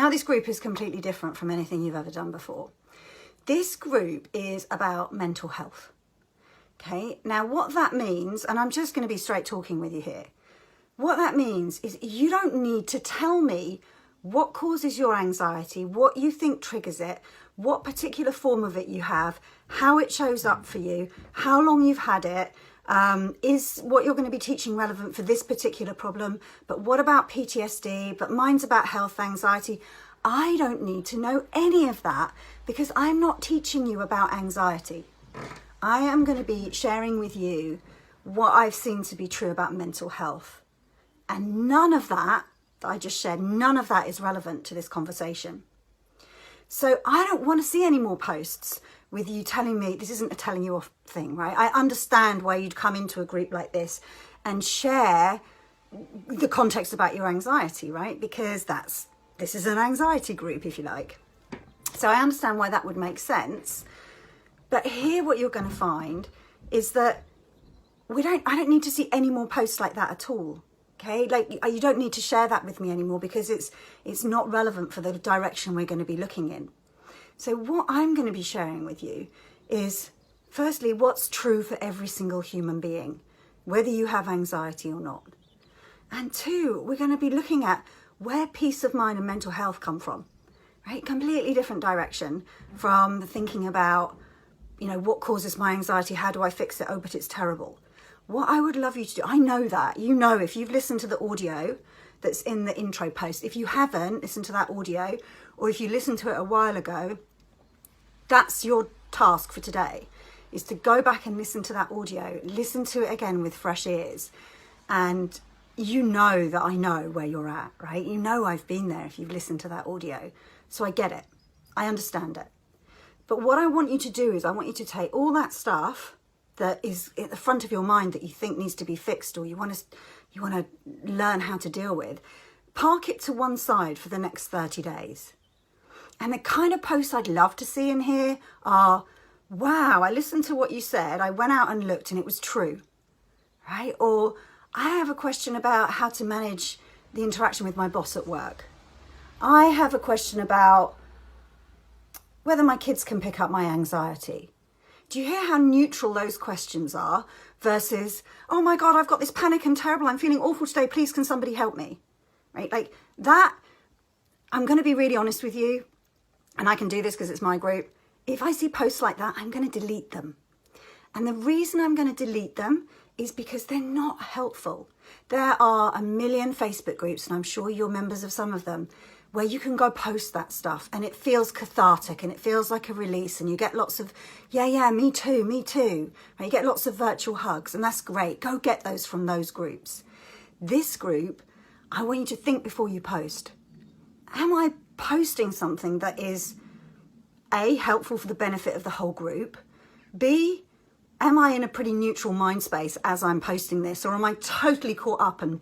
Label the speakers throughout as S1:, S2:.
S1: how this group is completely different from anything you've ever done before. This group is about mental health. Okay, now what that means, and I'm just going to be straight talking with you here. What that means is you don't need to tell me what causes your anxiety, what you think triggers it, what particular form of it you have, how it shows up for you, how long you've had it, is what you're going to be teaching relevant for this particular problem, but what about PTSD, but mine's about health anxiety. I don't need to know any of that because I'm not teaching you about anxiety. I am going to be sharing with you what I've seen to be true about mental health. And none of that I just shared, none of that is relevant to this conversation. So I don't want to see any more posts with you telling me, this isn't a telling you off thing, right? I understand why you'd come into a group like this and share the context about your anxiety, right? Because this is an anxiety group, if you like. So I understand why that would make sense. But here what you're going to find is that I don't need to see any more posts like that at all. Okay, like you don't need to share that with me anymore because it's not relevant for the direction we're going to be looking in. So what I'm going to be sharing with you is, firstly, what's true for every single human being, whether you have anxiety or not. And two, we're going to be looking at where peace of mind and mental health come from, right? Completely different direction from the thinking about, what causes my anxiety? How do I fix it? Oh, but it's terrible. What I would love you to do, I know that, if you've listened to the audio that's in the intro post, if you haven't listened to that audio, or if you listened to it a while ago, that's your task for today, is to go back and listen to that audio, listen to it again with fresh ears. And you know that I know where you're at, right? You know I've been there if you've listened to that audio. So I get it. I understand it. But what I want you to do is I want you to take all that stuff that is at the front of your mind that you think needs to be fixed or you want to learn how to deal with, park it to one side for the next 30 days. And the kind of posts I'd love to see in here are, wow, I listened to what you said, I went out and looked and it was true, right? Or I have a question about how to manage the interaction with my boss at work. I have a question about whether my kids can pick up my anxiety. Do you hear how neutral those questions are versus, oh my God, I've got this panic and terrible, I'm feeling awful today, please can somebody help me, right? Like that, I'm going to be really honest with you, and I can do this because it's my group. If I see posts like that, I'm going to delete them. And the reason I'm going to delete them is because they're not helpful. There are a million Facebook groups, and I'm sure you're members of some of them, where you can go post that stuff and it feels cathartic and it feels like a release and you get lots of, yeah, me too. And you get lots of virtual hugs and that's great. Go get those from those groups. This group, I want you to think before you post. Am I posting something that is A, helpful for the benefit of the whole group? B, am I in a pretty neutral mind space as I'm posting this? Or am I totally caught up and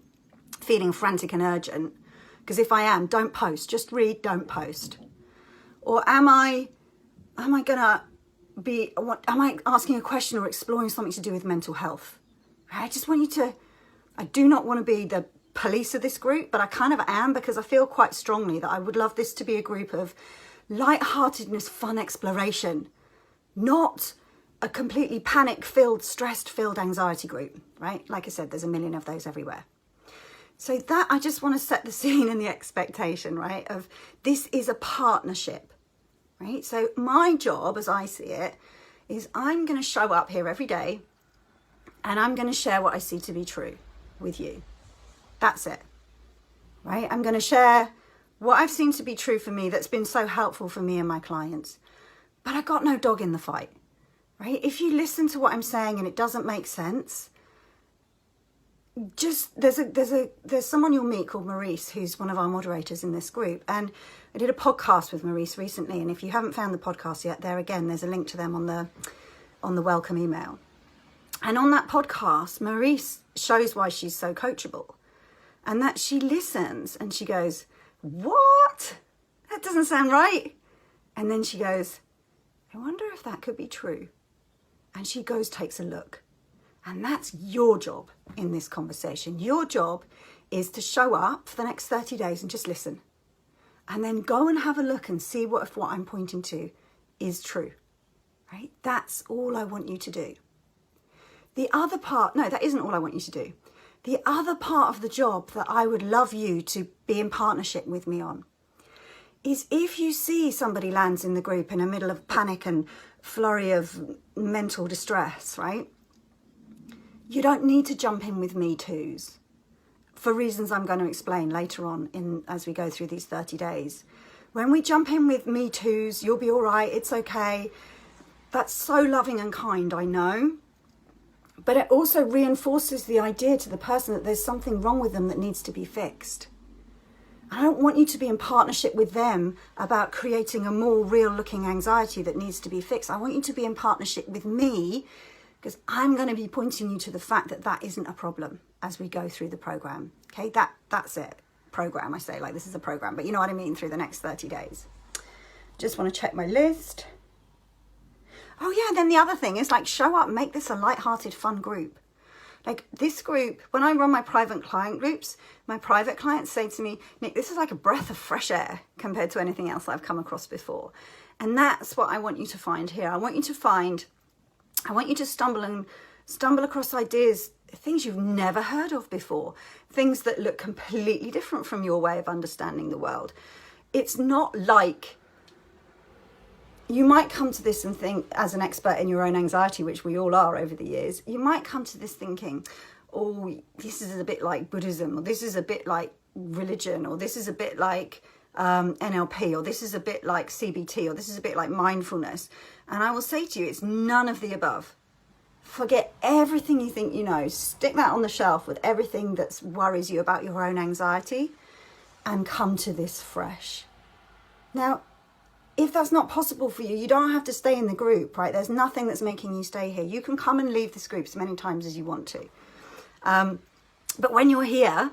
S1: feeling frantic and urgent? Because if I am, don't post. Just read, don't post. Or am I asking a question or exploring something to do with mental health? I just want you to, I do not want to be the police of this group, but I kind of am because I feel quite strongly that I would love this to be a group of lightheartedness, fun exploration, not a completely panic-filled, stressed-filled anxiety group, right? Like I said, there's a million of those everywhere. So that, I just want to set the scene and the expectation, right, of this is a partnership, right? So my job, as I see it, is I'm going to show up here every day and I'm going to share what I see to be true with you. That's it, right? I'm going to share what I've seen to be true for me that's been so helpful for me and my clients. But I got no dog in the fight, right? If you listen to what I'm saying and it doesn't make sense, just there's someone you'll meet called Maurice, who's one of our moderators in this group, and I did a podcast with Maurice recently, and if you haven't found the podcast yet, there's a link to them on the welcome email. And on that podcast, Maurice shows why she's so coachable, and that she listens and she goes, what? That doesn't sound right. And then she goes, I wonder if that could be true. And she goes, takes a look. And that's your job in this conversation. Your job is to show up for the next 30 days and just listen. and then go and have a look and see if what I'm pointing to is true, right? That's all I want you to do. The other part, no, that isn't all I want you to do. The other part of the job that I would love you to be in partnership with me on is if you see somebody lands in the group in the middle of panic and flurry of mental distress, right? You don't need to jump in with me toos for reasons I'm going to explain later on as we go through these 30 days. When we jump in with me toos, you'll be all right, it's okay. That's so loving and kind, I know. But it also reinforces the idea to the person that there's something wrong with them that needs to be fixed. I don't want you to be in partnership with them about creating a more real looking anxiety that needs to be fixed. I want you to be in partnership with me because I'm going to be pointing you to the fact that that isn't a problem as we go through the program. Okay, that's it. Program, I say like this is a program, but you know what I mean, through the next 30 days. Just want to check my list. Oh yeah, then the other thing is like show up, make this a light-hearted, fun group. Like this group, when I run my private client groups, my private clients say to me, Nick, this is like a breath of fresh air compared to anything else I've come across before. And that's what I want you to find here. I want you to stumble across ideas, things you've never heard of before, things that look completely different from your way of understanding the world. It's not like you might come to this and think, as an expert in your own anxiety, which we all are over the years, you might come to this thinking, oh, this is a bit like Buddhism, or this is a bit like religion, or this is a bit like NLP, or this is a bit like CBT, or this is a bit like mindfulness. And I will say to you, it's none of the above. Forget everything you think you know. Stick that on the shelf with everything that worries you about your own anxiety and come to this fresh. Now, if that's not possible for you, you don't have to stay in the group, right? There's nothing that's making you stay here. You can come and leave this group as many times as you want to. But when you're here,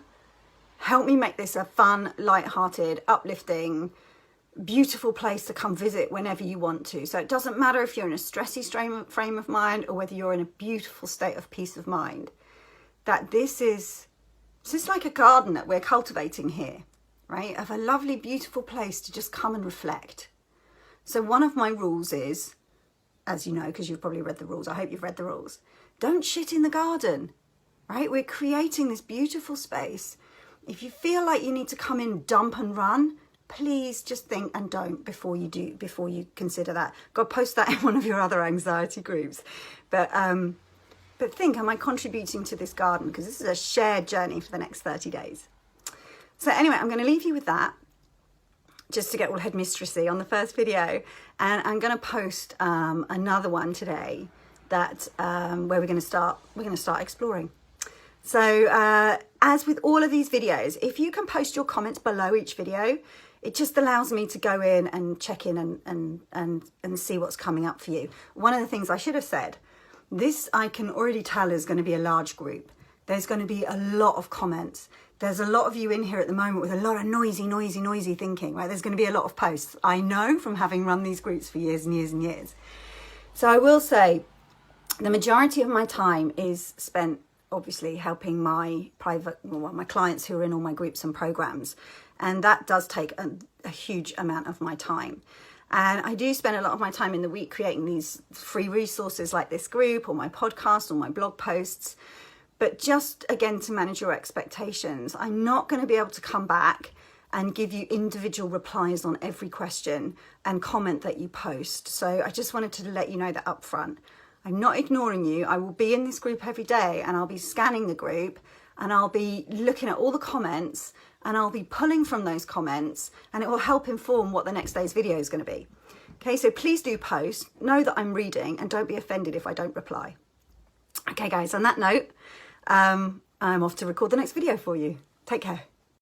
S1: help me make this a fun, light-hearted, uplifting, beautiful place to come visit whenever you want to. So it doesn't matter if you're in a stressy frame of mind or whether you're in a beautiful state of peace of mind, that this is like a garden that we're cultivating here, right? Of a lovely, beautiful place to just come and reflect. So one of my rules is, as you know, because you've probably read the rules, I hope you've read the rules, don't shit in the garden, right? We're creating this beautiful space. If you feel like you need to come in, dump and run, please just think and don't before you consider that. Go post that in one of your other anxiety groups. But think, am I contributing to this garden? Because this is a shared journey for the next 30 days. So anyway, I'm going to leave you with that, just to get all headmistressy on the first video. And I'm going to post another one today that where we're going to start exploring. So as with all of these videos, if you can post your comments below each video, it just allows me to go in and check in and see what's coming up for you. One of the things I should have said, this I can already tell is going to be a large group. There's going to be a lot of comments. There's a lot of you in here at the moment with a lot of noisy thinking, right? There's going to be a lot of posts. I know from having run these groups for years and years and years. So I will say the majority of my time is spent obviously helping my my clients who are in all my groups and programs. And that does take a huge amount of my time. And I do spend a lot of my time in the week creating these free resources like this group or my podcast or my blog posts. But just, again, to manage your expectations, I'm not going to be able to come back and give you individual replies on every question and comment that you post. So I just wanted to let you know that up front. I'm not ignoring you. I will be in this group every day and I'll be scanning the group and I'll be looking at all the comments and I'll be pulling from those comments and it will help inform what the next day's video is going to be. Okay, so please do post. Know that I'm reading and don't be offended if I don't reply. Okay, guys, on that note, I'm off to record the next video for you. Take care.